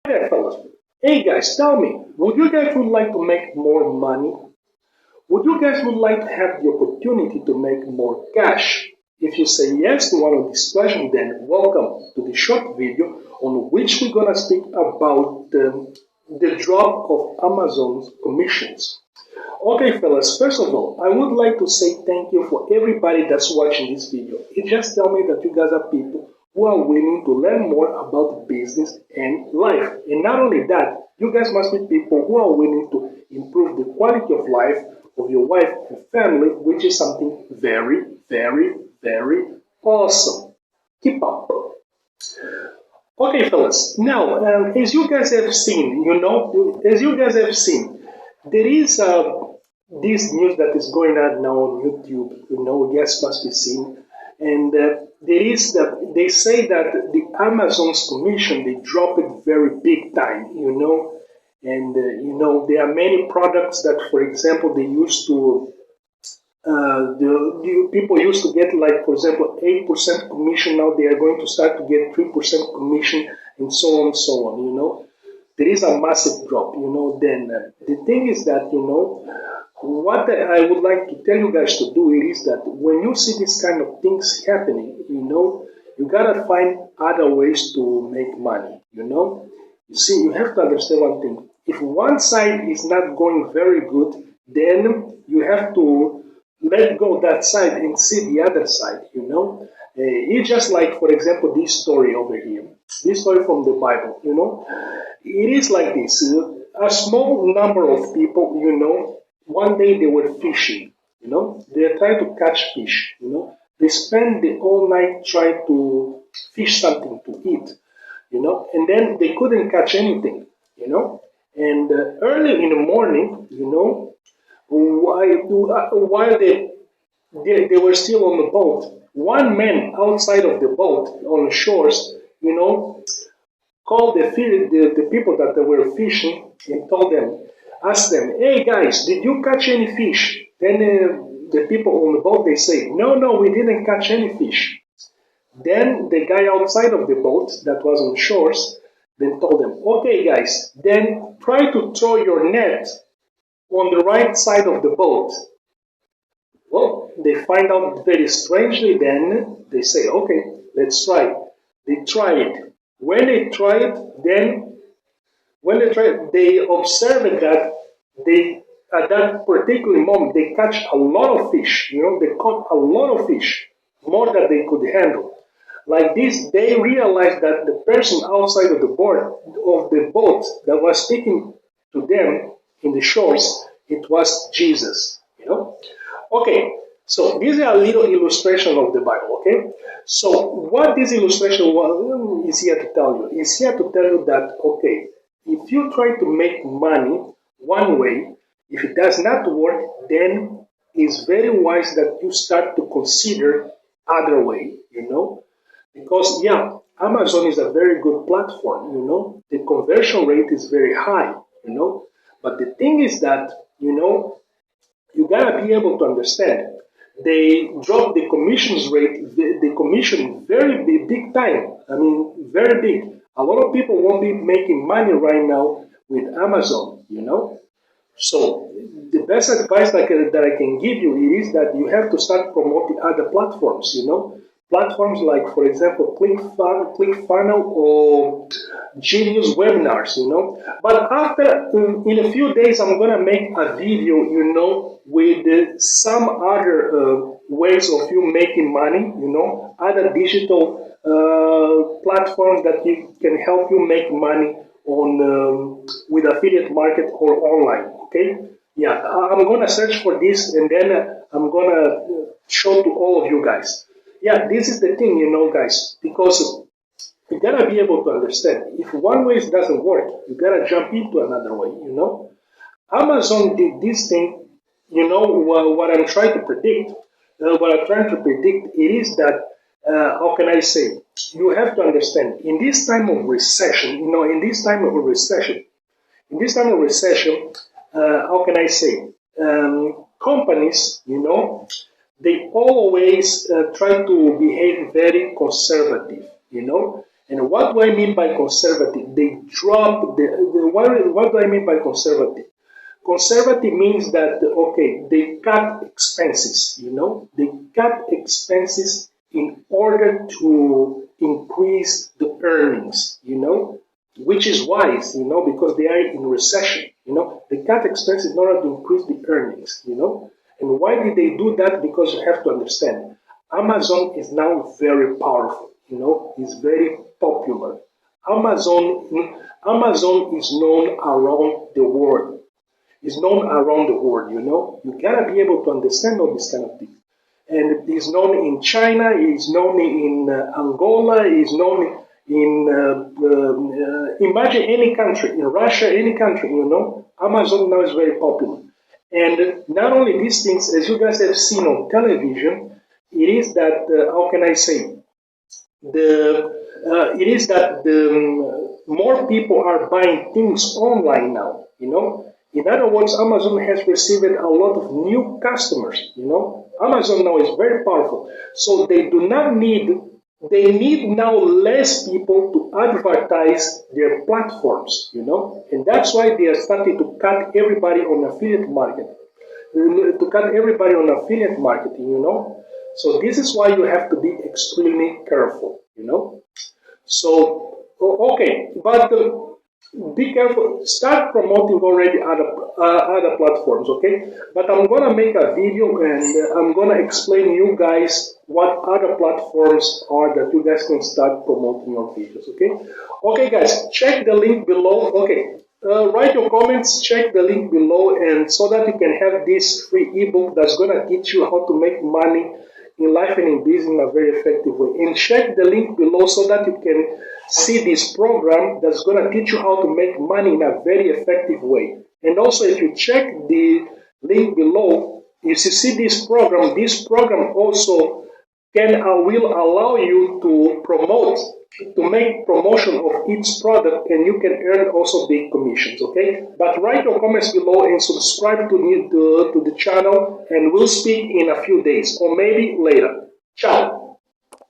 there, fellas. Hey guys, tell me, would you guys would like to make more money? Would you guys would like to have the opportunity to make more cash? If you say yes to one of these questions, then welcome to the short video on which we're gonna speak about the drop of Amazon's commissions. Okay, fellas, first of all, I would like to say thank you for everybody that's watching this video. It just tells me that you guys are people who are willing to learn more about business and life. And not only that, you guys must be people who are willing to improve the quality of life of your wife and family, which is something very, very, very awesome. Keep up. Okay, fellas. Now, as you guys have seen, there is this news that is going on now on YouTube. Yes, must be seen, and there is that they say that the Amazon's commission they drop it very big time. And there are many products that, for example, they used to. The people used to get, like, for example, 8% commission. Now they are going to start to get 3% commission, and so on and so on. There is a massive drop. Then the thing is that what I would like to tell you guys to do is that when you see this kind of things happening, you gotta find other ways to make money. You see, you have to understand one thing. If one side is not going very good, then you have to let go that side and see the other side. It's just like, for example, this story over here, this story from the Bible. It is like this: a small number of people, one day they were fishing. They are trying to catch fish. They spend the whole night trying to fish something to eat. And then they couldn't catch anything. And early in the morning, while they were still on the boat, one man outside of the boat on the shores, called the people that they were fishing and asked them, "Hey guys, did you catch any fish?" Then the people on the boat, they say, "No, we didn't catch any fish." Then the guy outside of the boat that was on the shores then told them, "Okay guys, then try to throw your net on the right side of the boat." Well, they find out very strangely, then they say, "Okay, let's try." They try it. They observed that at that particular moment, they catch a lot of fish. They caught a lot of fish, more than they could handle. Like this, they realized that the person outside of the boat that was speaking to them in the shores, it was Jesus. Okay, so this is a little illustration of the Bible. Okay, so what this illustration is here to tell you is here to tell you that, okay, if you try to make money one way, if it does not work, then it's very wise that you start to consider other way. Because, yeah, Amazon is a very good platform, the conversion rate is very high, but the thing is that, you gotta be able to understand, they drop the commissions rate, the commission very big time, very big. A lot of people won't be making money right now with Amazon, So the best advice that I can give you is that you have to start promoting other platforms, Platforms like, for example, ClickFunnels or Genius Webinars, But after, in a few days, I'm going to make a video, with some other ways of you making money, other digital platforms that can help you make money on with affiliate market or online, okay? Yeah, I'm going to search for this, and then I'm going to show to all of you guys. Yeah, this is the thing, guys, because you gotta be able to understand. If one way doesn't work, you gotta jump into another way, Amazon did this thing, what I'm trying to predict, it is that, how can I say, you have to understand, in this time of recession, how can I say, companies, they always try to behave very conservative, And what do I mean by conservative? They drop what do I mean by conservative? Conservative means that, okay, they cut expenses, they cut expenses in order to increase the earnings, which is wise, because they are in recession, they cut expenses in order to increase the earnings, And why did they do that? Because you have to understand, Amazon is now very powerful, it's very popular. Amazon is known around the world. It's known around the world, You gotta be able to understand all these kind of things. And it's known in China, it's known in Angola, it's known in, imagine any country, in Russia, any country, Amazon now is very popular. And not only these things, as you guys have seen on television, it is that, how can I say, it is that more people are buying things online now, In other words, Amazon has received a lot of new customers, Amazon now is very powerful. So they need now less people to advertise their platforms, And that's why they are starting to cut everybody on affiliate marketing, So this is why you have to be extremely careful, So, okay, but be careful. Start promoting already other platforms, okay? But I'm gonna make a video and I'm gonna explain you guys what other platforms are that you guys can start promoting your videos, okay? Okay, guys, check the link below. Okay, write your comments. Check the link below, and so that you can have this free ebook that's gonna teach you how to make money in life and in business in a very effective way. And check the link below so that you can see this program that's going to teach you how to make money in a very effective way. And also, if you check the link below, if you see this program also will allow you to make promotion of each product, and you can earn also big commissions, okay? But write your comments below and subscribe to the channel, and we'll speak in a few days or maybe later. Ciao!